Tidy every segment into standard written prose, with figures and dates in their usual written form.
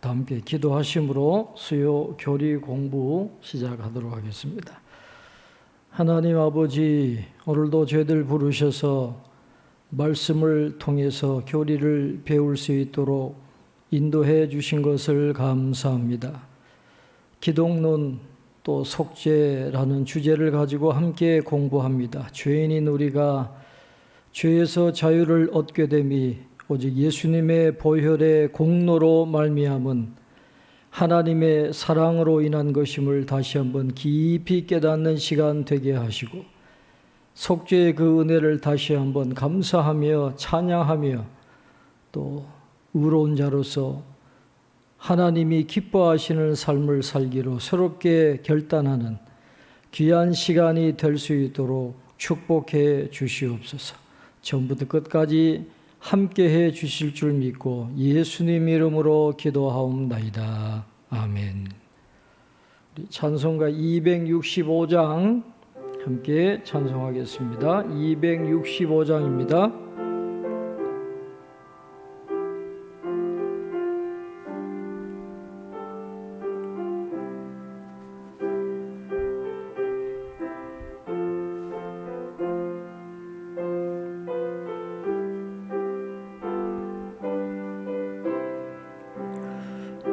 다 함께 기도하심으로 수요 교리 공부 시작하도록 하겠습니다. 하나님 아버지, 오늘도 저희들 부르셔서 말씀을 통해서 교리를 배울 수 있도록 인도해 주신 것을 감사합니다. 기독론 또 속죄라는 주제를 가지고 함께 공부합니다. 죄인인 우리가 죄에서 자유를 얻게 됨이 오직 예수님의 보혈의 공로로 말미암은 하나님의 사랑으로 인한 것임을 다시 한번 깊이 깨닫는 시간 되게 하시고, 속죄의 그 은혜를 다시 한번 감사하며 찬양하며 또 의로운 자로서 하나님이 기뻐하시는 삶을 살기로 새롭게 결단하는 귀한 시간이 될 수 있도록 축복해 주시옵소서. 처음부터 끝까지 함께해 주실 줄 믿고 예수님 이름으로 기도하옵나이다. 아멘. 우리 찬송가 265장 함께 찬송하겠습니다. 265장입니다.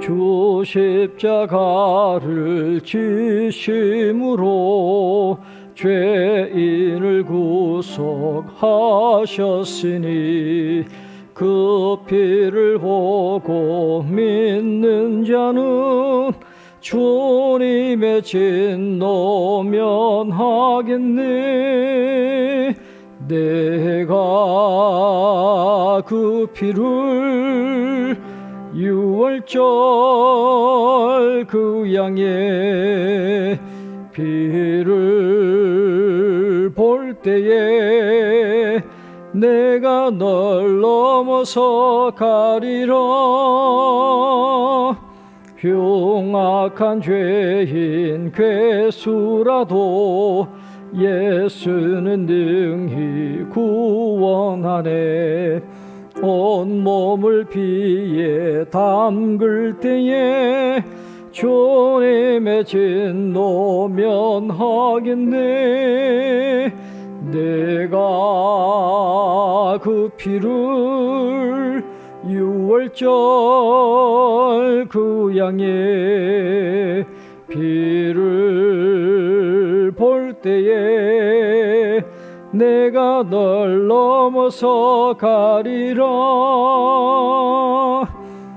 주 십자가를 지심으로 죄인을 구속하셨으니 그 피를 보고 믿는 자는 주님의 진노 면하겠네. 내가 그 피를 6월절 그 양의 피를 볼 때에 내가 널 넘어서 가리라. 흉악한 죄인 괴수라도 예수는 능히 구원하네. 온몸을 피에 담글 때에 주님의 진노 면하겠네. 내가 그 피를 6월절 그 양의 피를 볼 때에 내가 널 넘어서 가리라.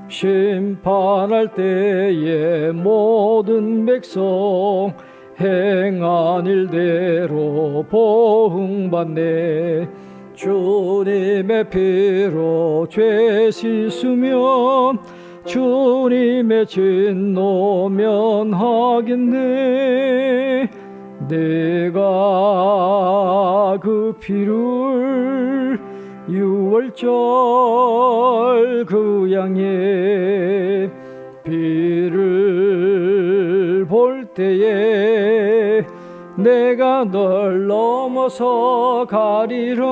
심판할 때에 모든 백성 행한 일대로 보응받네. 주님의 피로 죄 씻으면 주님의 진노 면하겠네. 내가 그 피를 6월절 그 양의 피를 볼 때에 내가 널 넘어서 가리라.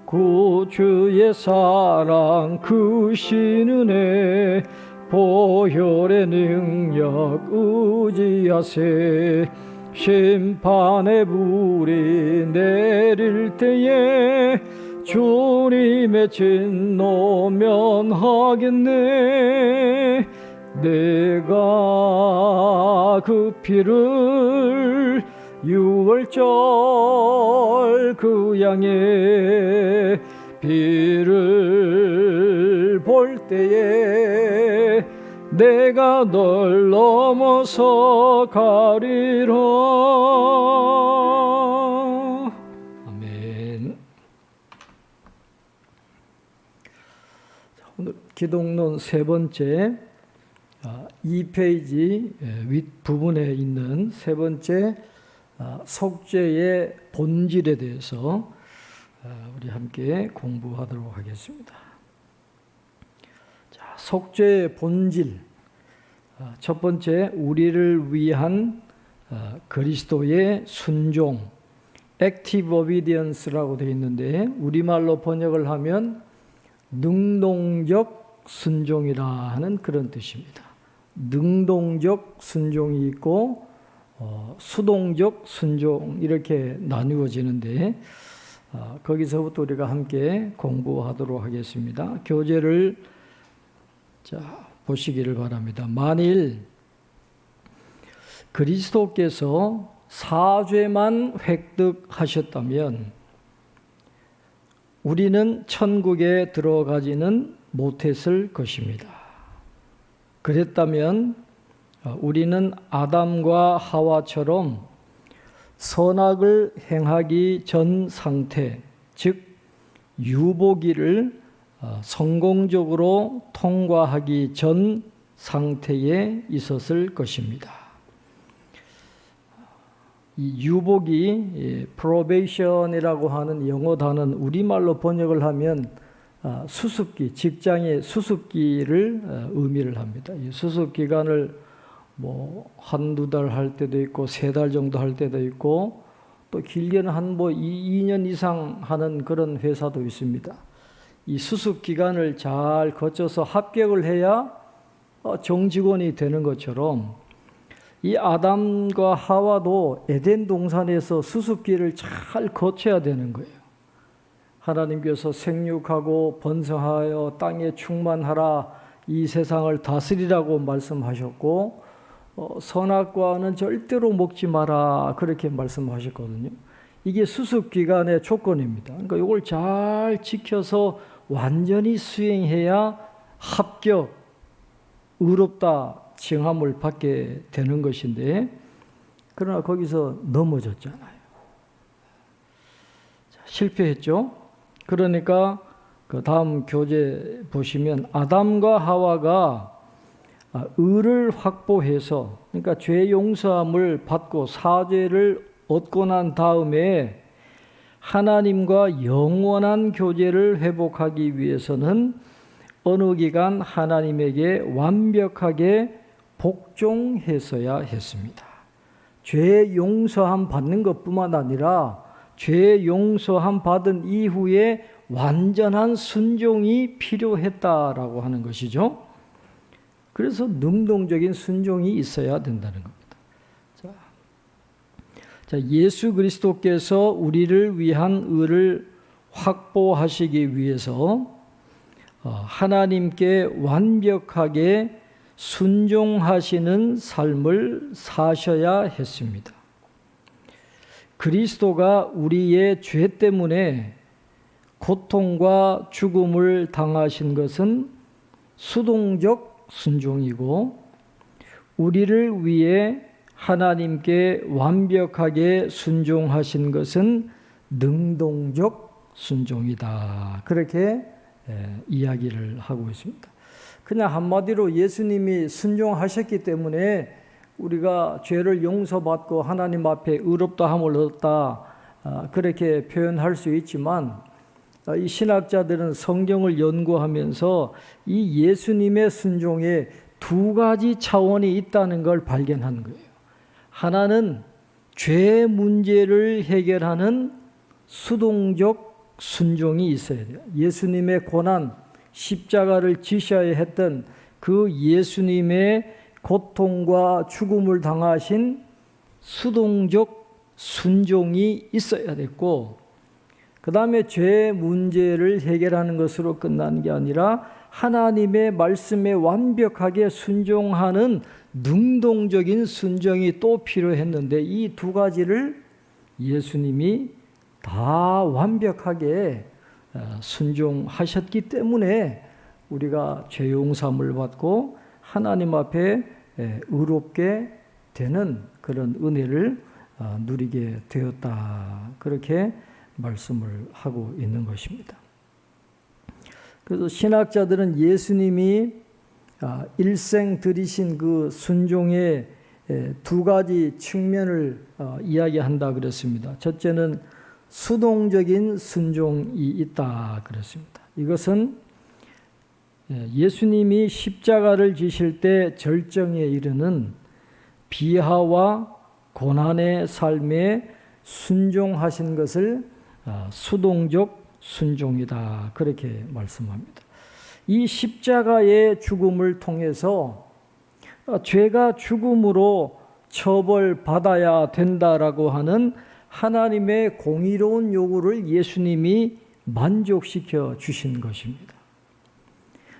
구주의 사랑 크신 은혜 보혈의 능력 의지하세. 심판의 불이 내릴 때에 주님의 진노 면하겠네. 내가 그 피를 6월절 그 양의 피를 볼 때에 내가 널 넘어서 가리라. 아멘. 오늘 기독론 세 번째 2페이지 윗부분에 있는 세 번째 속죄의 본질에 대해서 우리 함께 공부하도록 하겠습니다. 자, 속죄의 본질. 첫 번째, 우리를 위한 그리스도의 순종, active obedience라고 되어 있는데 우리말로 번역을 하면 능동적 순종이라 하는 그런 뜻입니다. 능동적 순종이 있고 수동적 순종 이렇게 나누어지는데 거기서부터 우리가 함께 공부하도록 하겠습니다. 교재를 보시기를 바랍니다. 만일 그리스도께서 사죄만 획득하셨다면 우리는 천국에 들어가지는 못했을 것입니다. 그랬다면 우리는 아담과 하와처럼 선악을 행하기 전 상태, 즉 유보기를 성공적으로 통과하기 전 상태에 있었을 것입니다. 이 유보기, probation이라고 하는 영어 단어는 우리말로 번역을 하면 수습기, 직장의 수습기를 의미를 합니다. 이 수습 기간을 한두 달 할 때도 있고 3달 정도 할 때도 있고 또 길게는 한 2년 이상 하는 그런 회사도 있습니다. 이 수습 기간을 잘 거쳐서 합격을 해야 정직원이 되는 것처럼 이 아담과 하와도 에덴 동산에서 수습기를 잘 거쳐야 되는 거예요. 하나님께서 생육하고 번성하여 땅에 충만하라, 이 세상을 다스리라고 말씀하셨고 선악과는 절대로 먹지 마라 그렇게 말씀하셨거든요. 이게 수습기간의 조건입니다. 그러니까 이걸 잘 지켜서 완전히 수행해야 합격, 의롭다 칭함을 받게 되는 것인데 그러나 거기서 넘어졌잖아요. 실패했죠. 그러니까 그 다음 교재 보시면 아담과 하와가 의를 확보해서 그러니까 죄 용서함을 받고 사죄를 얻고 난 다음에 하나님과 영원한 교제를 회복하기 위해서는 어느 기간 하나님에게 완벽하게 복종했어야 했습니다. 죄 용서함 받는 것뿐만 아니라 죄 용서함 받은 이후에 완전한 순종이 필요했다라고 하는 것이죠. 그래서 능동적인 순종이 있어야 된다는 겁니다. 자, 예수 그리스도께서 우리를 위한 의를 확보하시기 위해서 하나님께 완벽하게 순종하시는 삶을 사셔야 했습니다. 그리스도가 우리의 죄 때문에 고통과 죽음을 당하신 것은 수동적 순종이고 우리를 위해 하나님께 완벽하게 순종하신 것은 능동적 순종이다. 그렇게 이야기를 하고 있습니다. 그냥 한마디로 예수님이 순종하셨기 때문에 우리가 죄를 용서받고 하나님 앞에 의롭다함을 얻었다 그렇게 표현할 수 있지만 이 신학자들은 성경을 연구하면서 이 예수님의 순종에 2가지 차원이 있다는 걸 발견한 거예요. 하나는 죄 문제를 해결하는 수동적 순종이 있어야 돼요. 예수님의 고난, 십자가를 지셔야 했던 그 예수님의 고통과 죽음을 당하신 수동적 순종이 있어야 됐고 그 다음에 죄 문제를 해결하는 것으로 끝나는 게 아니라 하나님의 말씀에 완벽하게 순종하는 능동적인 순종이 또 필요했는데 이 2가지를 예수님이 다 완벽하게 순종하셨기 때문에 우리가 죄 용서함을 받고 하나님 앞에 의롭게 되는 그런 은혜를 누리게 되었다. 그렇게 말씀을 하고 있는 것입니다. 그래서 신학자들은 예수님이 일생 들이신 그 순종의 2가지 측면을 이야기한다 그랬습니다. 첫째는 수동적인 순종이 있다 그랬습니다. 이것은 예수님이 십자가를 지실 때 절정에 이르는 비하와 고난의 삶에 순종하신 것을 수동적 순종이다 그렇게 말씀합니다. 이 십자가의 죽음을 통해서 죄가 죽음으로 처벌받아야 된다라고 하는 하나님의 공의로운 요구를 예수님이 만족시켜 주신 것입니다.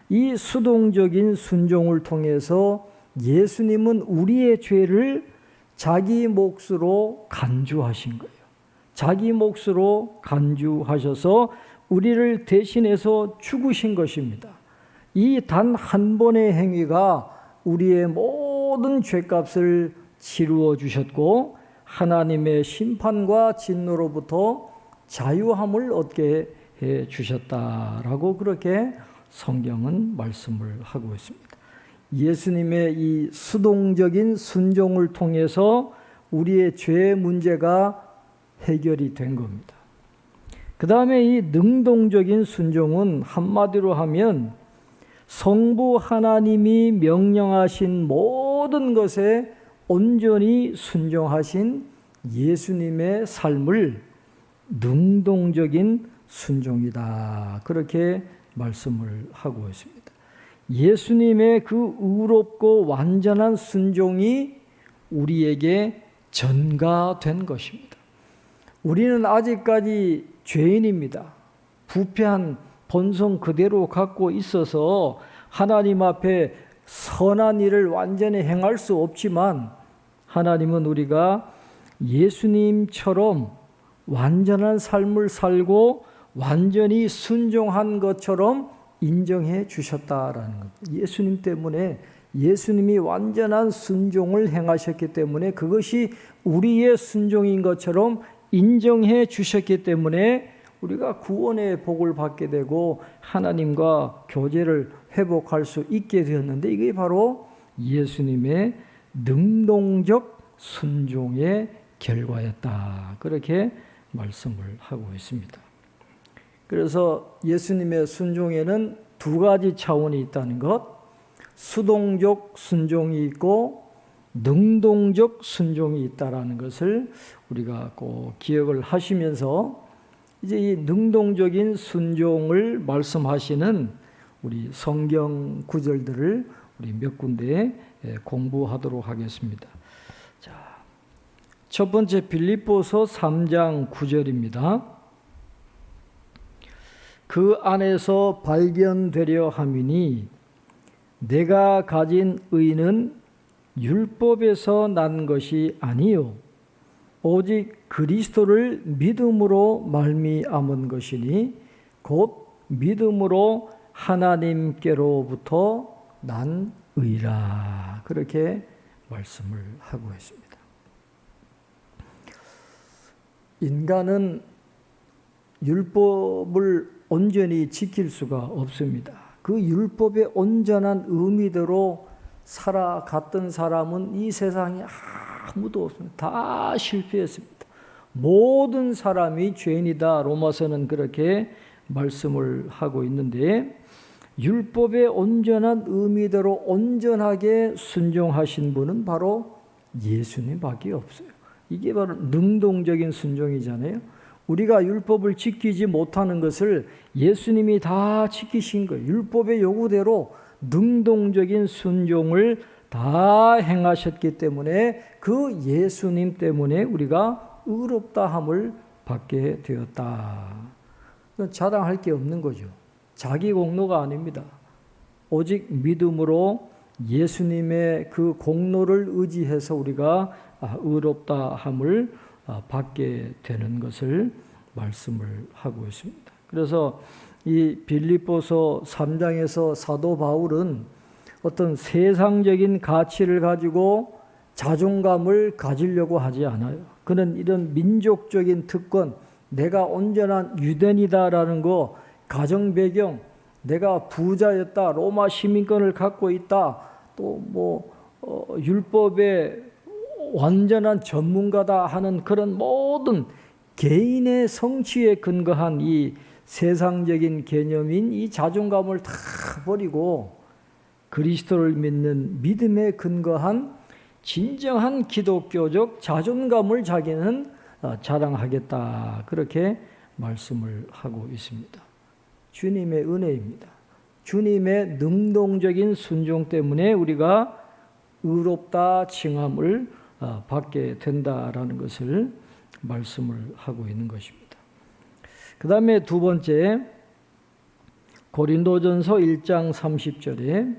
이 수동적인 순종을 통해서 예수님은 우리의 죄를 자기 몫으로 간주하신 거예요. 자기 몫으로 간주하셔서 우리를 대신해서 죽으신 것입니다. 이 단 한 번의 행위가 우리의 모든 죄값을 치루어 주셨고 하나님의 심판과 진노로부터 자유함을 얻게 해 주셨다라고 그렇게 성경은 말씀을 하고 있습니다. 예수님의 이 수동적인 순종을 통해서 우리의 죄 문제가 해결이 된 겁니다. 그 다음에 이 능동적인 순종은 한마디로 하면 성부 하나님이 명령하신 모든 것에 온전히 순종하신 예수님의 삶을 능동적인 순종이다. 그렇게 말씀을 하고 있습니다. 예수님의 그 의롭고 완전한 순종이 우리에게 전가된 것입니다. 우리는 아직까지 죄인입니다. 부패한 본성 그대로 갖고 있어서 하나님 앞에 선한 일을 완전히 행할 수 없지만 하나님은 우리가 예수님처럼 완전한 삶을 살고 완전히 순종한 것처럼 인정해 주셨다라는 것. 예수님 때문에 예수님이 완전한 순종을 행하셨기 때문에 그것이 우리의 순종인 것처럼 인정해 주셨기 때문에 우리가 구원의 복을 받게 되고 하나님과 교제를 회복할 수 있게 되었는데 이게 바로 예수님의 능동적 순종의 결과였다. 그렇게 말씀을 하고 있습니다. 그래서 예수님의 순종에는 두 가지 차원이 있다는 것, 수동적 순종이 있고 능동적 순종이 있다라는 것을 우리가 꼭 기억을 하시면서 이제 이 능동적인 순종을 말씀하시는 우리 성경 구절들을 우리 몇 군데 공부하도록 하겠습니다. 자, 첫 번째 빌립보서 3장 9절입니다. 그 안에서 발견되려 함이니 내가 가진 의는 율법에서 난 것이 아니요 오직 그리스도를 믿음으로 말미암은 것이니 곧 믿음으로 하나님께로부터 난 의라. 그렇게 말씀을 하고 있습니다. 인간은 율법을 온전히 지킬 수가 없습니다. 그 율법의 온전한 의미대로 살아갔던 사람은 이 세상에 아무도 없습니다. 다 실패했습니다. 모든 사람이 죄인이다. 로마서는 그렇게 말씀을 하고 있는데 율법의 온전한 의미대로 온전하게 순종하신 분은 바로 예수님밖에 없어요. 이게 바로 능동적인 순종이잖아요. 우리가 율법을 지키지 못하는 것을 예수님이 다 지키신 거예요. 율법의 요구대로 능동적인 순종을 다 행하셨기 때문에 그 예수님 때문에 우리가 의롭다함을 받게 되었다. 자랑할 게 없는 거죠. 자기 공로가 아닙니다. 오직 믿음으로 예수님의 그 공로를 의지해서 우리가 의롭다함을 받게 되는 것을 말씀을 하고 있습니다. 그래서 이 빌립보서 3장에서 사도 바울은 어떤 세상적인 가치를 가지고 자존감을 가지려고 하지 않아요. 그는 이런 민족적인 특권, 내가 온전한 유대인이다라는 거, 가정 배경, 내가 부자였다, 로마 시민권을 갖고 있다, 또 율법의 완전한 전문가다 하는 그런 모든 개인의 성취에 근거한 이 세상적인 개념인 이 자존감을 다 버리고 그리스도를 믿는 믿음에 근거한 진정한 기독교적 자존감을 자기는 자랑하겠다. 그렇게 말씀을 하고 있습니다. 주님의 은혜입니다. 주님의 능동적인 순종 때문에 우리가 의롭다 칭함을 받게 된다라는 것을 말씀을 하고 있는 것입니다. 그 다음에 두 번째, 고린도전서 1장 30절에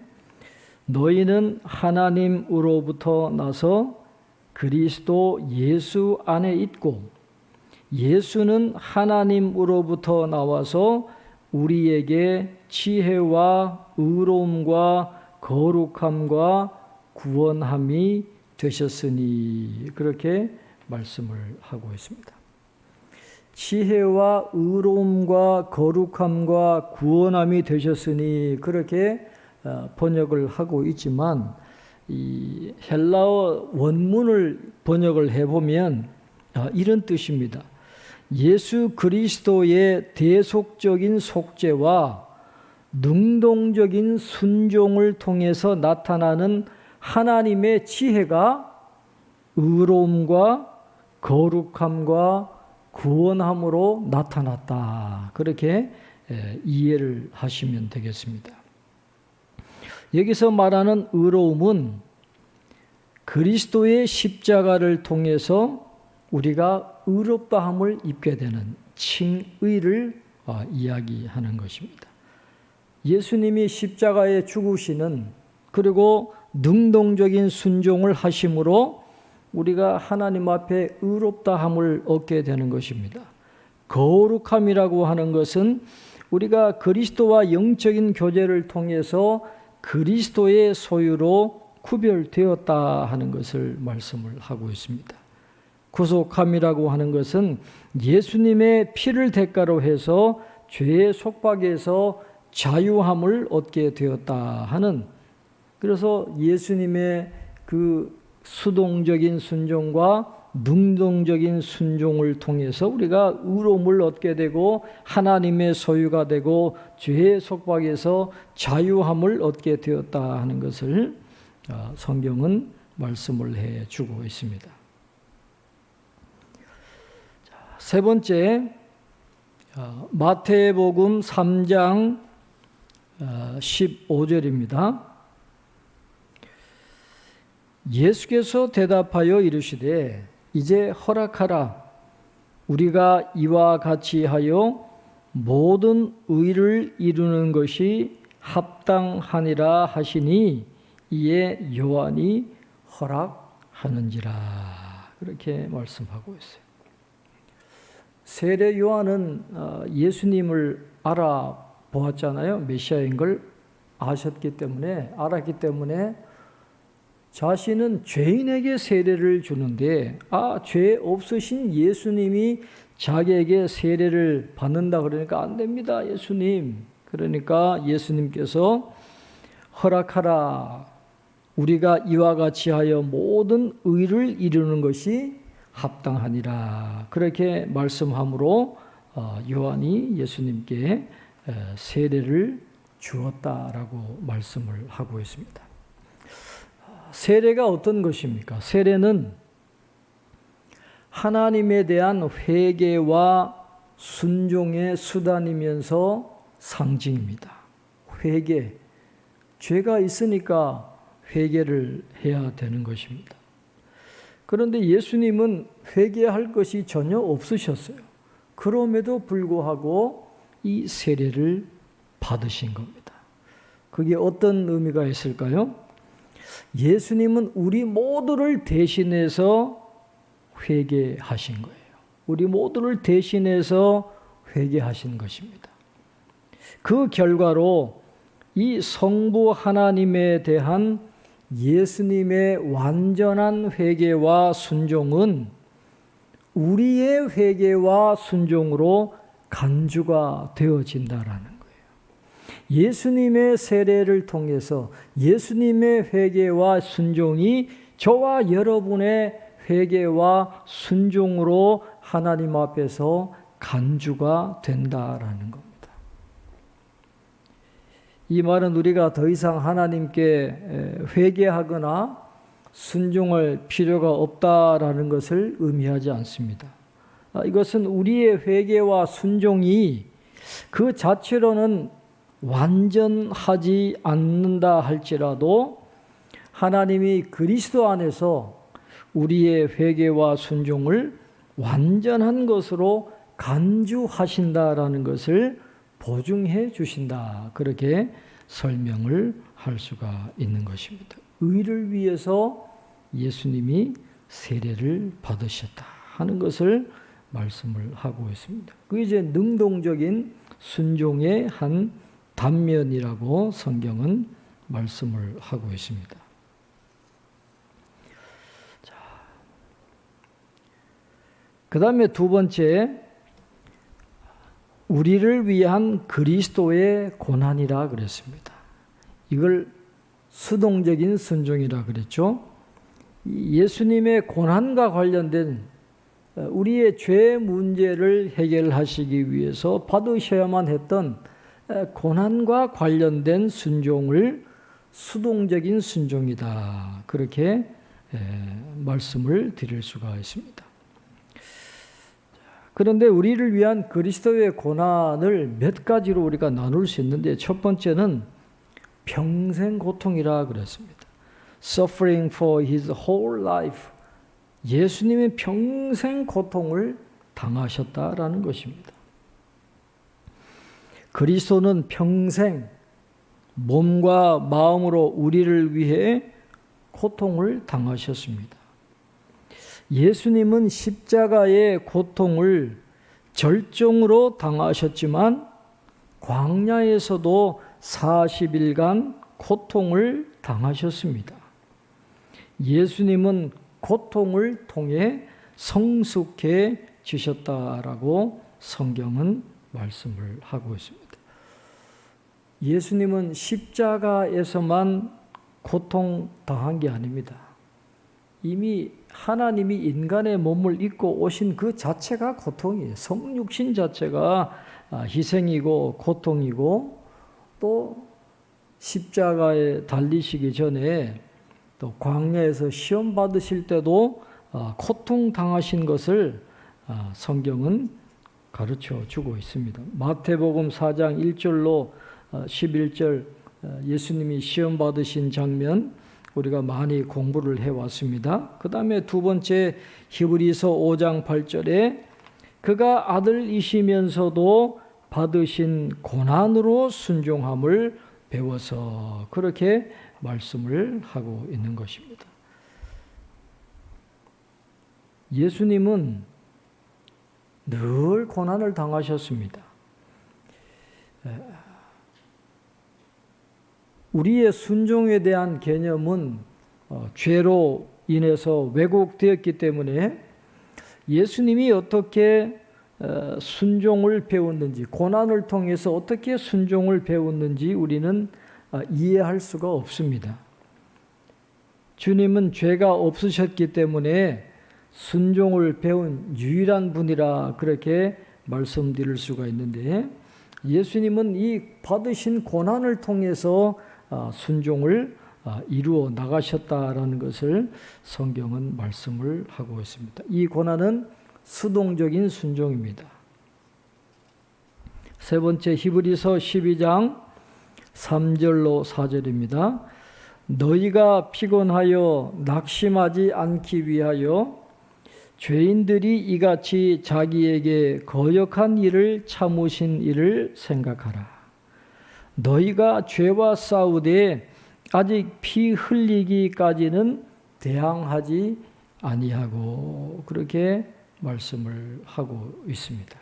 너희는 하나님으로부터 나서 그리스도 예수 안에 있고 예수는 하나님으로부터 나와서 우리에게 지혜와 의로움과 거룩함과 구원함이 되셨으니, 그렇게 말씀을 하고 있습니다. 지혜와 의로움과 거룩함과 구원함이 되셨으니, 그렇게 번역을 하고 있지만 이 헬라어 원문을 번역을 해보면 이런 뜻입니다. 예수 그리스도의 대속적인 속죄와 능동적인 순종을 통해서 나타나는 하나님의 지혜가 의로움과 거룩함과 구원함으로 나타났다. 그렇게 이해를 하시면 되겠습니다. 여기서 말하는 의로움은 그리스도의 십자가를 통해서 우리가 의롭다함을 입게 되는 칭의를 이야기하는 것입니다. 예수님이 십자가에 죽으시는, 그리고 능동적인 순종을 하심으로 우리가 하나님 앞에 의롭다함을 얻게 되는 것입니다. 거룩함이라고 하는 것은 우리가 그리스도와 영적인 교제를 통해서 그리스도의 소유로 구별되었다 하는 것을 말씀을 하고 있습니다. 구속함이라고 하는 것은 예수님의 피를 대가로 해서 죄의 속박에서 자유함을 얻게 되었다 하는, 그래서 예수님의 그 수동적인 순종과 능동적인 순종을 통해서 우리가 의로움을 얻게 되고 하나님의 소유가 되고 죄의 속박에서 자유함을 얻게 되었다 하는 것을 성경은 말씀을 해주고 있습니다. 세 번째, 마태복음 3장 15절입니다. 예수께서 대답하여 이르시되 이제 허락하라. 우리가 이와 같이 하여 모든 의를 이루는 것이 합당하니라 하시니 이에 요한이 허락하는지라. 그렇게 말씀하고 있어요. 세례 요한은 예수님을 알아보았잖아요. 메시아인 걸 알았기 때문에 자신은 죄인에게 세례를 주는데 죄 없으신 예수님이 자기에게 세례를 받는다 그러니까 안 됩니다, 예수님. 그러니까 예수님께서 허락하라. 우리가 이와 같이 하여 모든 의를 이루는 것이 합당하니라. 그렇게 말씀함으로 요한이 예수님께 세례를 주었다라고 말씀을 하고 있습니다. 세례가 어떤 것입니까? 세례는 하나님에 대한 회개와 순종의 수단이면서 상징입니다. 회개, 죄가 있으니까 회개를 해야 되는 것입니다. 그런데 예수님은 회개할 것이 전혀 없으셨어요. 그럼에도 불구하고 이 세례를 받으신 겁니다. 그게 어떤 의미가 있을까요? 예수님은 우리 모두를 대신해서 회개하신 거예요. 우리 모두를 대신해서 회개하신 것입니다. 그 결과로 이 성부 하나님에 대한 예수님의 완전한 회개와 순종은 우리의 회개와 순종으로 간주가 되어진다라는 거예요. 예수님의 세례를 통해서 예수님의 회개와 순종이 저와 여러분의 회개와 순종으로 하나님 앞에서 간주가 된다라는 겁니다. 이 말은 우리가 더 이상 하나님께 회개하거나 순종할 필요가 없다라는 것을 의미하지 않습니다. 이것은 우리의 회개와 순종이 그 자체로는 완전하지 않는다 할지라도 하나님이 그리스도 안에서 우리의 회개와 순종을 완전한 것으로 간주하신다라는 것을 보증해 주신다. 그렇게 설명을 할 수가 있는 것입니다. 의를 위해서 예수님이 세례를 받으셨다 하는 것을 말씀을 하고 있습니다. 그 이제 능동적인 순종의 한 단면이라고 성경은 말씀을 하고 있습니다. 자, 그 다음에 두 번째, 우리를 위한 그리스도의 고난이라 그랬습니다. 이걸 수동적인 순종이라 그랬죠. 예수님의 고난과 관련된 우리의 죄 문제를 해결하시기 위해서 받으셔야만 했던 고난과 관련된 순종을 수동적인 순종이다. 그렇게 말씀을 드릴 수가 있습니다. 그런데 우리를 위한 그리스도의 고난을 몇 가지로 우리가 나눌 수 있는데, 첫 번째는 평생 고통이라 그랬습니다. Suffering for his whole life. 예수님이 평생 고통을 당하셨다라는 것입니다. 그리스도는 평생 몸과 마음으로 우리를 위해 고통을 당하셨습니다. 예수님은 십자가의 고통을 절정으로 당하셨지만 광야에서도 40일간 고통을 당하셨습니다. 예수님은 고통을 통해 성숙해지셨다라고 성경은 말씀을 하고 있습니다. 예수님은 십자가에서만 고통당한 게 아닙니다. 이미 하나님이 인간의 몸을 입고 오신 그 자체가 고통이에요. 성육신 자체가 희생이고 고통이고, 또 십자가에 달리시기 전에 또 광야에서 시험 받으실 때도 고통 당하신 것을 성경은 가르쳐 주고 있습니다. 마태복음 4장 1절로 11절 예수님이 시험 받으신 장면 우리가 많이 공부를 해왔습니다. 그 다음에 두 번째 히브리서 5장 8절에 그가 아들이시면서도 받으신 고난으로 순종함을 배워서, 그렇게 말씀을 하고 있는 것입니다. 예수님은 늘 고난을 당하셨습니다. 우리의 순종에 대한 개념은 죄로 인해서 왜곡되었기 때문에 예수님이 어떻게 순종을 배웠는지, 고난을 통해서 어떻게 순종을 배웠는지 우리는 이해할 수가 없습니다. 주님은 죄가 없으셨기 때문에 순종을 배운 유일한 분이라 그렇게 말씀드릴 수가 있는데, 예수님은 이 받으신 고난을 통해서 순종을 이루어 나가셨다라는 것을 성경은 말씀을 하고 있습니다. 이 고난은 수동적인 순종입니다. 세 번째 히브리서 12장 3절로 4절입니다. 너희가 피곤하여 낙심하지 않기 위하여 죄인들이 이같이 자기에게 거역한 일을 참으신 일을 생각하라. 너희가 죄와 싸우되 아직 피 흘리기까지는 대항하지 아니하고, 그렇게 말씀을 하고 있습니다.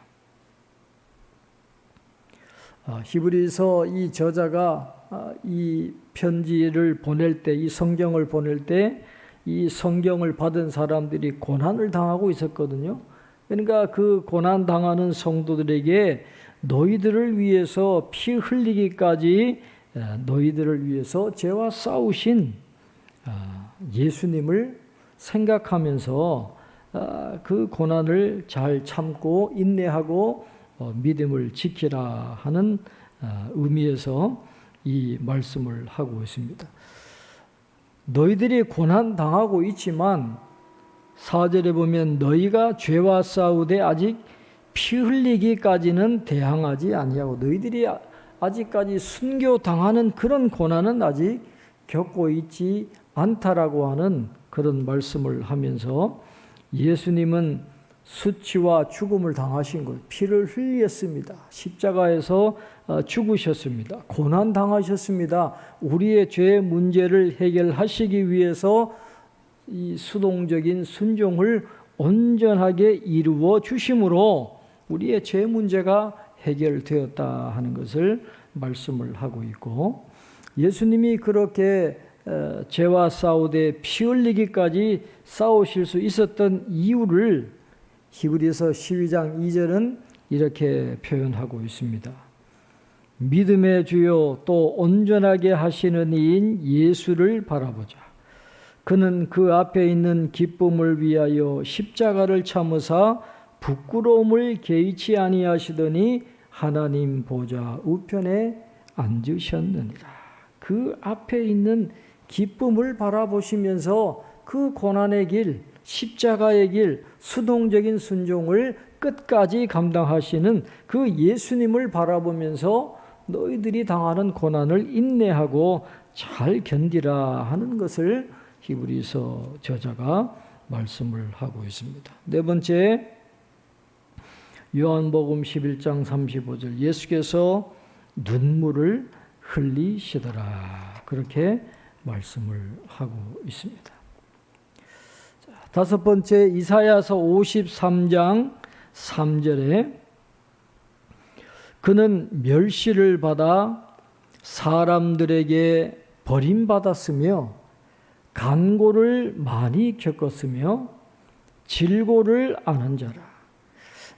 히브리서 이 저자가 이 편지를 보낼 때, 이 성경을 보낼 때 이 성경을 받은 사람들이 고난을 당하고 있었거든요. 그러니까 그 고난 당하는 성도들에게 너희들을 위해서 피 흘리기까지 너희들을 위해서 죄와 싸우신 예수님을 생각하면서 그 고난을 잘 참고 인내하고 믿음을 지키라 하는 의미에서 이 말씀을 하고 있습니다. 너희들이 고난 당하고 있지만 4절에 보면 너희가 죄와 싸우되 아직 피 흘리기까지는 대항하지 아니하고, 너희들이 아직까지 순교당하는 그런 고난은 아직 겪고 있지 않다라고 하는 그런 말씀을 하면서 예수님은 수치와 죽음을 당하신 것, 피를 흘렸습니다. 십자가에서 죽으셨습니다. 고난 당하셨습니다. 우리의 죄 문제를 해결하시기 위해서 이 수동적인 순종을 온전하게 이루어 주심으로 우리의 죄 문제가 해결되었다 하는 것을 말씀을 하고 있고, 예수님이 그렇게 죄와 싸우되 피 흘리기까지 싸우실 수 있었던 이유를 히브리서 12장 2절은 이렇게 표현하고 있습니다. 믿음의 주요 또 온전하게 하시는 이인 예수를 바라보자. 그는 그 앞에 있는 기쁨을 위하여 십자가를 참으사 부끄러움을 개의치 아니하시더니 하나님 보좌 우편에 앉으셨느니라. 그 앞에 있는 기쁨을 바라보시면서 그 고난의 길, 십자가의 길, 수동적인 순종을 끝까지 감당하시는 그 예수님을 바라보면서 너희들이 당하는 고난을 인내하고 잘 견디라 하는 것을 히브리서 저자가 말씀을 하고 있습니다. 네 번째, 요한복음 11장 35절, 예수께서 눈물을 흘리시더라, 그렇게 말씀을 하고 있습니다. 다섯 번째, 이사야서 53장 3절에 그는 멸시를 받아 사람들에게 버림받았으며 간고를 많이 겪었으며 질고를 아는 자라.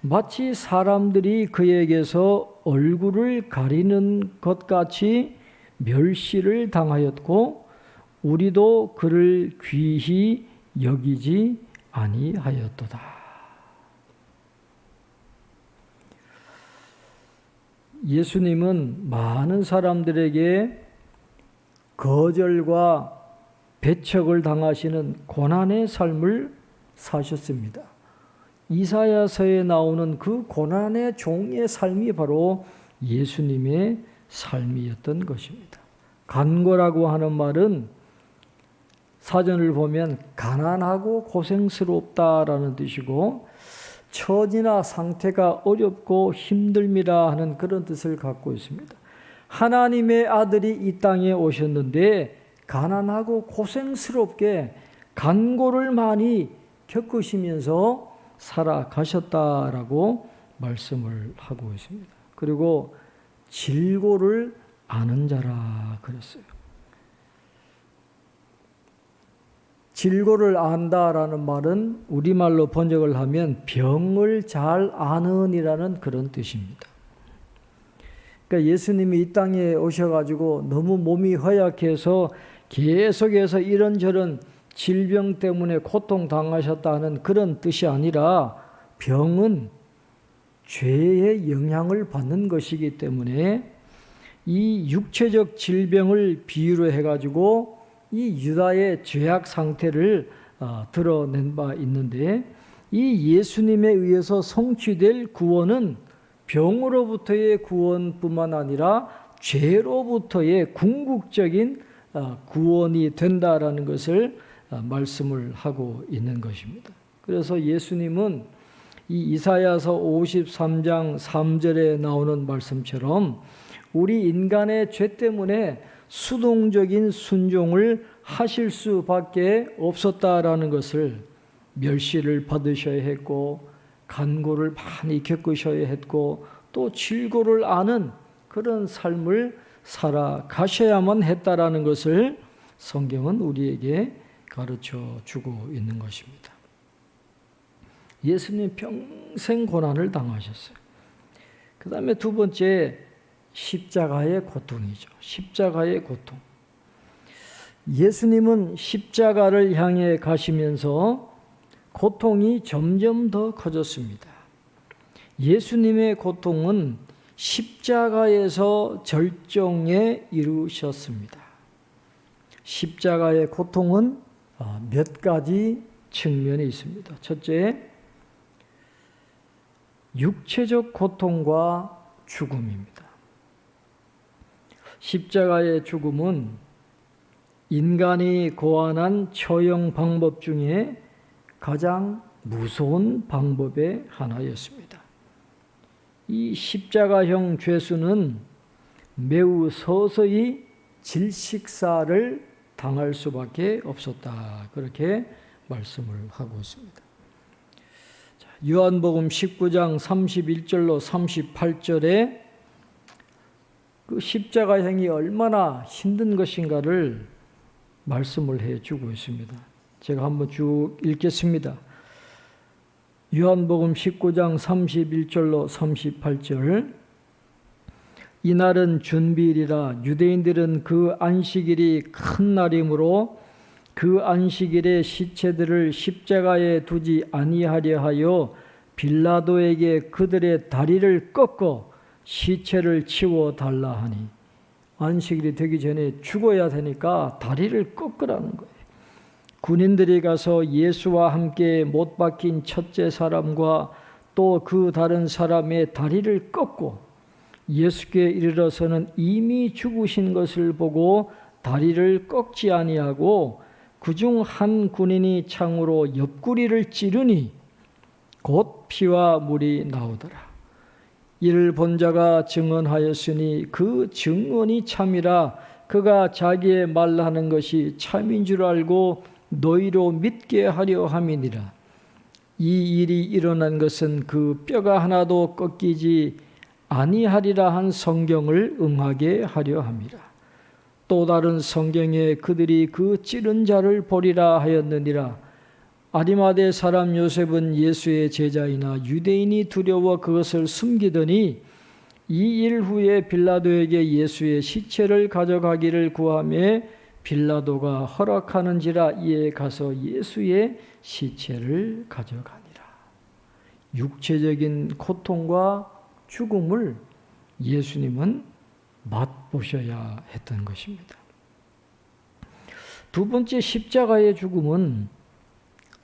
마치 사람들이 그에게서 얼굴을 가리는 것 같이 멸시를 당하였고 우리도 그를 귀히 여기지 아니하였도다. 예수님은 많은 사람들에게 거절과 배척을 당하시는 고난의 삶을 사셨습니다. 이사야서에 나오는 그 고난의 종의 삶이 바로 예수님의 삶이었던 것입니다. 간고라고 하는 말은 사전을 보면 가난하고 고생스럽다라는 뜻이고 처지나 상태가 어렵고 힘듦이라 하는 그런 뜻을 갖고 있습니다. 하나님의 아들이 이 땅에 오셨는데 가난하고 고생스럽게 간고를 많이 겪으시면서 살아가셨다라고 말씀을 하고 있습니다. 그리고 질고를 아는 자라 그랬어요. 질고를 안다라는 말은 우리말로 번역을 하면 병을 잘 아는이라는 그런 뜻입니다. 그러니까 예수님이 이 땅에 오셔가지고 너무 몸이 허약해서 계속해서 이런저런 질병 때문에 고통당하셨다는 그런 뜻이 아니라 병은 죄의 영향을 받는 것이기 때문에 이 육체적 질병을 비유로 해가지고 이 유다의 죄악 상태를 드러낸 바 있는데 이 예수님에 의해서 성취될 구원은 병으로부터의 구원뿐만 아니라 죄로부터의 궁극적인 구원이 된다라는 것을 말씀을 하고 있는 것입니다. 그래서 예수님은 이 이사야서 53장 3절에 나오는 말씀처럼 우리 인간의 죄 때문에 수동적인 순종을 하실 수밖에 없었다라는 것을, 멸시를 받으셔야 했고 간고를 많이 겪으셔야 했고 또 질고를 아는 그런 삶을 살아가셔야만 했다라는 것을 성경은 우리에게 가르쳐 주고 있는 것입니다. 예수님 평생 고난을 당하셨어요. 그 다음에 두 번째, 십자가의 고통이죠. 십자가의 고통. 예수님은 십자가를 향해 가시면서 고통이 점점 더 커졌습니다. 예수님의 고통은 십자가에서 절정에 이르셨습니다. 십자가의 고통은 몇 가지 측면이 있습니다. 첫째, 육체적 고통과 죽음입니다. 십자가의 죽음은 인간이 고안한 처형 방법 중에 가장 무서운 방법의 하나였습니다. 이 십자가형 죄수는 매우 서서히 질식사를 당할 수밖에 없었다. 그렇게 말씀을 하고 있습니다. 요한복음 19장 31절로 38절에 그 십자가형이 얼마나 힘든 것인가를 말씀을 해주고 있습니다. 제가 한번 쭉 읽겠습니다. 요한복음 19장 31절로 38절. 이날은 준비일이라 유대인들은 그 안식일이 큰 날이므로 그 안식일에 시체들을 십자가에 두지 아니하려 하여 빌라도에게 그들의 다리를 꺾어 시체를 치워 달라 하니, 안식일이 되기 전에 죽어야 되니까 다리를 꺾으라는 거예요. 군인들이 가서 예수와 함께 못 박힌 첫째 사람과 또 그 다른 사람의 다리를 꺾고 예수께 이르러서는 이미 죽으신 것을 보고 다리를 꺾지 아니하고 그중 한 군인이 창으로 옆구리를 찌르니 곧 피와 물이 나오더라. 이를 본 자가 증언하였으니 그 증언이 참이라. 그가 자기의 말하는 것이 참인 줄 알고 너희로 믿게 하려 함이니라. 이 일이 일어난 것은 그 뼈가 하나도 꺾이지 아니하리라 한 성경을 응하게 하려 함이라. 또 다른 성경에 그들이 그 찌른 자를 보리라 하였느니라. 아리마대 사람 요셉은 예수의 제자이나 유대인이 두려워 그것을 숨기더니 이 일 후에 빌라도에게 예수의 시체를 가져가기를 구하며 빌라도가 허락하는지라 이에 가서 예수의 시체를 가져가니라. 육체적인 고통과 죽음을 예수님은 맛보셔야 했던 것입니다. 두 번째, 십자가의 죽음은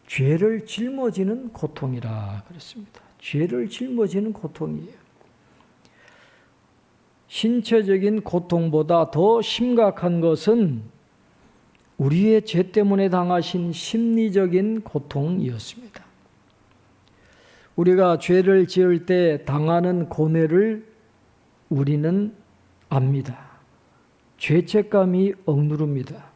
죄를 짊어지는 고통이라 그랬습니다. 죄를 짊어지는 고통이에요. 신체적인 고통보다 더 심각한 것은 우리의 죄 때문에 당하신 심리적인 고통이었습니다. 우리가 죄를 지을 때 당하는 고뇌를 우리는 압니다. 죄책감이 억누릅니다.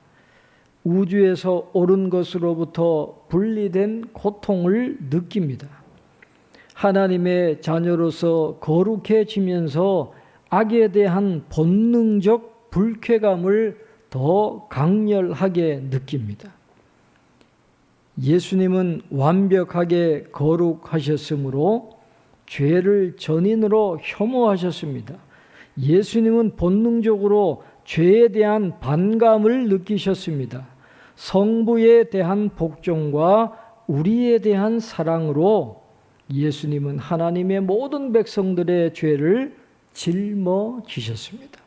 우주에서 옳은 것으로부터 분리된 고통을 느낍니다. 하나님의 자녀로서 거룩해지면서 악에 대한 본능적 불쾌감을 더 강렬하게 느낍니다. 예수님은 완벽하게 거룩하셨으므로 죄를 전인으로 혐오하셨습니다. 예수님은 본능적으로 죄에 대한 반감을 느끼셨습니다. 성부에 대한 복종과 우리에 대한 사랑으로 예수님은 하나님의 모든 백성들의 죄를 짊어지셨습니다.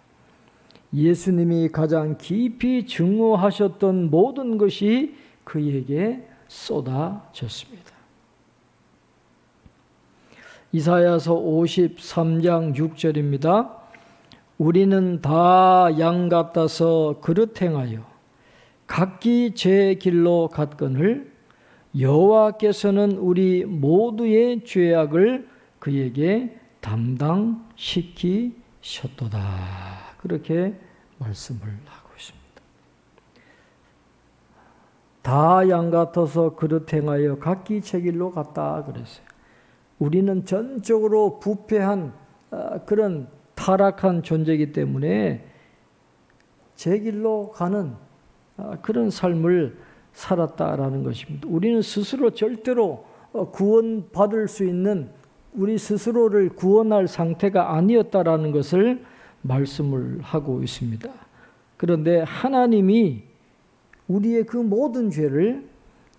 예수님이 가장 깊이 증오하셨던 모든 것이 그에게 쏟아졌습니다. 이사야서 53장 6절입니다. 우리는 다 양 같아서 그릇 행하여 각기 제 길로 갔거늘 여호와께서는 우리 모두의 죄악을 그에게 담당시키셨도다. 그렇게 말씀을 하고 있습니다. 다 양 같아서 그릇 행하여 각기 제 길로 갔다 그랬어요. 우리는 전적으로 부패한 그런 타락한 존재이기 때문에 제 길로 가는 그런 삶을 살았다라는 것입니다. 우리는 스스로 절대로 구원받을 수 있는, 우리 스스로를 구원할 상태가 아니었다라는 것을 말씀을 하고 있습니다. 그런데 하나님이 우리의 그 모든 죄를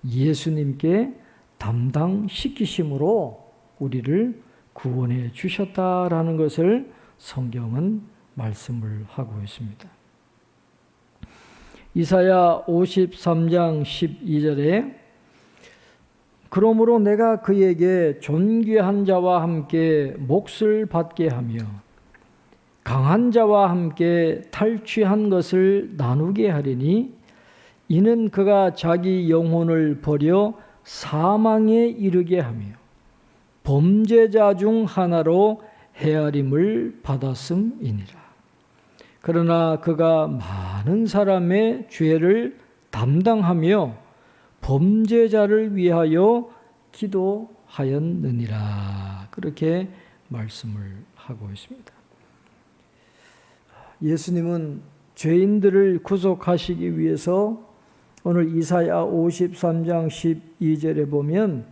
예수님께 담당시키심으로 우리를 구원해 주셨다라는 것을 성경은 말씀을 하고 있습니다. 이사야 53장 12절에 그러므로 내가 그에게 존귀한 자와 함께 몫을 받게 하며 강한 자와 함께 탈취한 것을 나누게 하리니 이는 그가 자기 영혼을 버려 사망에 이르게 하며 범죄자 중 하나로 헤아림을 받았음이니라. 그러나 그가 많은 사람의 죄를 담당하며 범죄자를 위하여 기도하였느니라. 그렇게 말씀을 하고 있습니다. 예수님은 죄인들을 구속하시기 위해서 오늘 이사야 53장 12절에 보면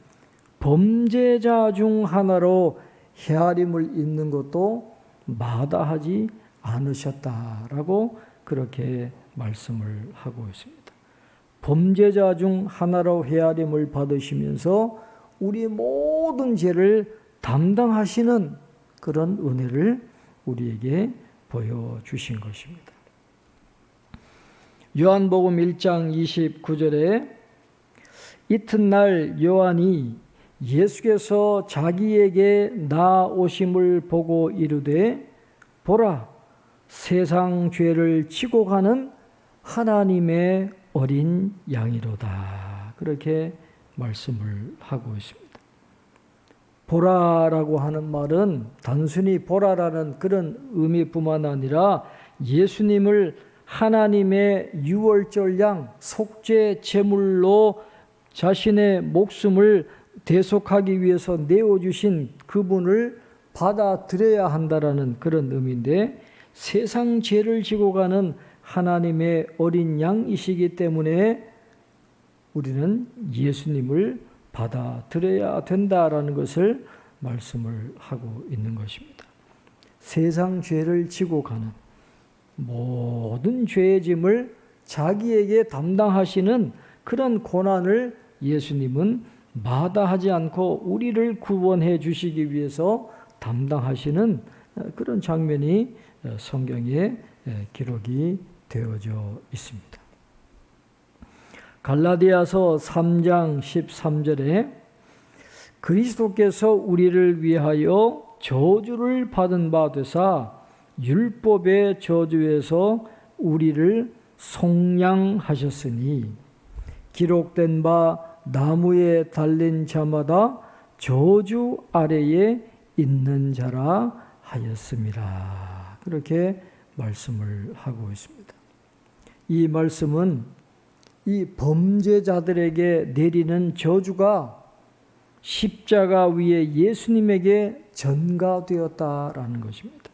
범죄자 중 하나로 헤아림을 입는 것도 마다하지 않으셨다라고 그렇게 말씀을 하고 있습니다. 범죄자 중 하나로 헤아림을 받으시면서 우리 모든 죄를 담당하시는 그런 은혜를 우리에게 보여주신 것입니다. 요한복음 1장 29절에 이튿날 요한이 예수께서 자기에게 나오심을 보고 이르되 보라 세상 죄를 지고 가는 하나님의 어린 양이로다. 그렇게 말씀을 하고 있습니다. 보라라고 하는 말은 단순히 보라라는 그런 의미뿐만 아니라 예수님을 하나님의 유월절 양 속죄 제물로 자신의 목숨을 대속하기 위해서 내어주신 그분을 받아들여야 한다라는 그런 의미인데 세상 죄를 지고 가는 하나님의 어린 양이시기 때문에 우리는 예수님을 받아들여야 된다라는 것을 말씀을 하고 있는 것입니다. 세상 죄를 지고 가는 모든 죄의 짐을 자기에게 담당하시는 그런 고난을 예수님은 마다하지 않고 우리를 구원해 주시기 위해서 담당하시는 그런 장면이 성경에 기록이 되어져 있습니다. 갈라디아서 3장 13절에 그리스도께서 우리를 위하여 저주를 받은 바 되사 율법의 저주에서 우리를 속량하셨으니 기록된 바 나무에 달린 자마다 저주 아래에 있는 자라 하였습니다. 그렇게 말씀을 하고 있습니다. 이 말씀은 이 범죄자들에게 내리는 저주가 십자가 위에 예수님에게 전가되었다라는 것입니다.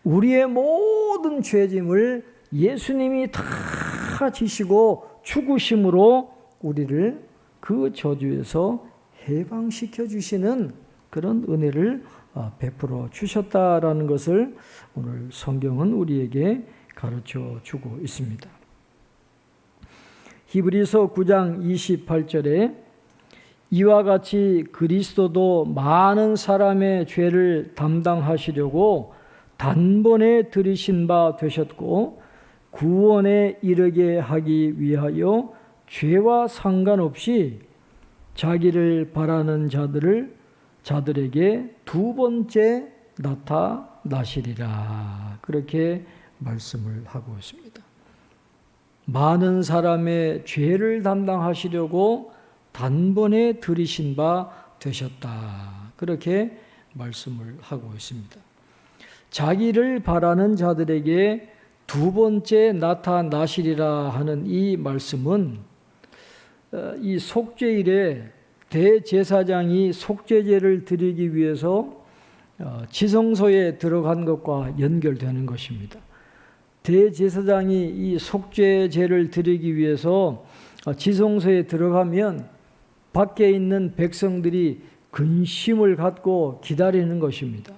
우리의 모든 죄짐을 예수님이 다 지시고 죽으심으로 우리를 그 저주에서 해방시켜 주시는 그런 은혜를 베풀어 주셨다라는 것을 오늘 성경은 우리에게 가르쳐 주고 있습니다. 히브리서 9장 28절에 이와 같이 그리스도도 많은 사람의 죄를 담당하시려고 단번에 들이신 바 되셨고 구원에 이르게 하기 위하여 죄와 상관없이 자기를 바라는 자들에게 두 번째 나타나시리라. 그렇게 말씀을 하고 있습니다. 많은 사람의 죄를 담당하시려고 단번에 들이신 바 되셨다. 그렇게 말씀을 하고 있습니다. 자기를 바라는 자들에게 두 번째 나타나시리라 하는 이 말씀은 이 속죄일에 대제사장이 속죄제를 드리기 위해서 지성소에 들어간 것과 연결되는 것입니다. 대제사장이 이 속죄제를 드리기 위해서 지성소에 들어가면 밖에 있는 백성들이 근심을 갖고 기다리는 것입니다.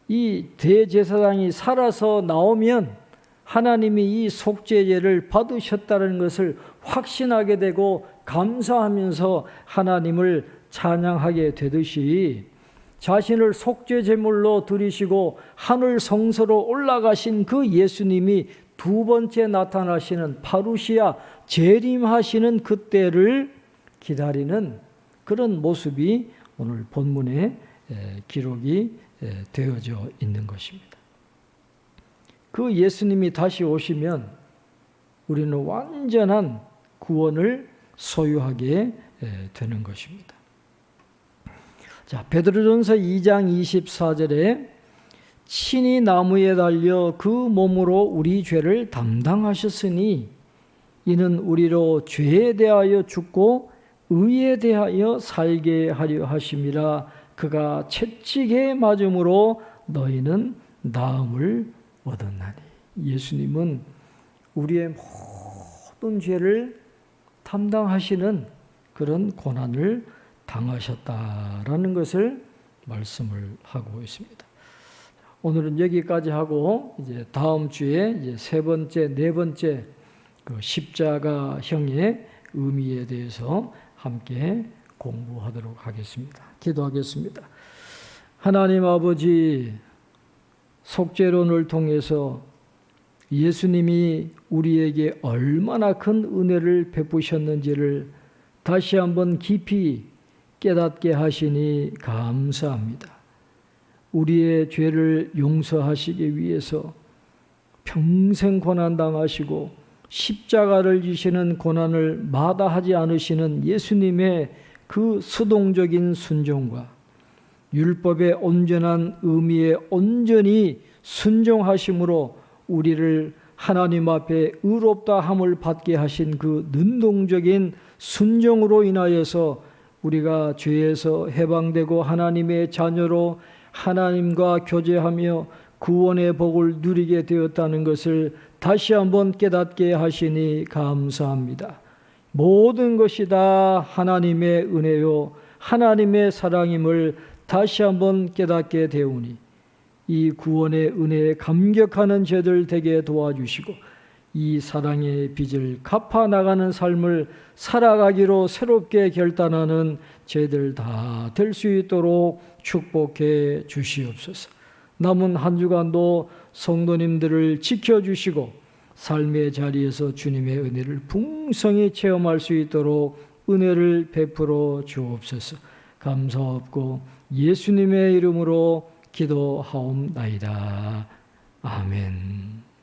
이 대제사장이 살아서 나오면 하나님이 이 속죄제를 받으셨다는 것을 확신하게 되고 감사하면서 하나님을 찬양하게 되듯이 자신을 속죄제물로 드리시고 하늘 성소로 올라가신 그 예수님이 두 번째 나타나시는 파루시아 재림하시는 그때를 기다리는 그런 모습이 오늘 본문에 기록이 되어져 있는 것입니다. 그 예수님이 다시 오시면 우리는 완전한 구원을 소유하게 되는 것입니다. 자, 베드로전서 2장 24절에 친히 나무에 달려 그 몸으로 우리 죄를 담당하셨으니 이는 우리로 죄에 대하여 죽고 의에 대하여 살게 하려 하심이라. 그가 채찍에 맞음으로 너희는 나음을 얻었나니. 예수님은 우리의 모든 죄를 담당하시는 그런 고난을 당하셨다라는 것을 말씀을 하고 있습니다. 오늘은 여기까지 하고 이제 다음 주에 이제 세 번째, 네 번째 그 십자가형의 의미에 대해서 함께 공부하도록 하겠습니다. 기도하겠습니다. 하나님 아버지, 속죄론을 통해서 예수님이 우리에게 얼마나 큰 은혜를 베푸셨는지를 다시 한번 깊이 깨닫게 하시니 감사합니다. 우리의 죄를 용서하시기 위해서 평생 고난당하시고 십자가를 지시는 고난을 마다하지 않으시는 예수님의 그 수동적인 순종과 율법의 온전한 의미에 온전히 순종하심으로 우리를 하나님 앞에 의롭다 함을 받게 하신 그 능동적인 순종으로 인하여서 우리가 죄에서 해방되고 하나님의 자녀로 하나님과 교제하며 구원의 복을 누리게 되었다는 것을 다시 한번 깨닫게 하시니 감사합니다. 모든 것이 다 하나님의 은혜요 하나님의 사랑임을 다시 한번 깨닫게 되오니 이 구원의 은혜에 감격하는 저들 되게 도와주시고 이 사랑의 빚을 갚아 나가는 삶을 살아가기로 새롭게 결단하는 저희들 다 될 수 있도록 축복해 주시옵소서. 남은 한 주간도 성도님들을 지켜주시고 삶의 자리에서 주님의 은혜를 풍성히 체험할 수 있도록 은혜를 베풀어 주옵소서. 감사하옵고 예수님의 이름으로 기도하옵나이다. 아멘.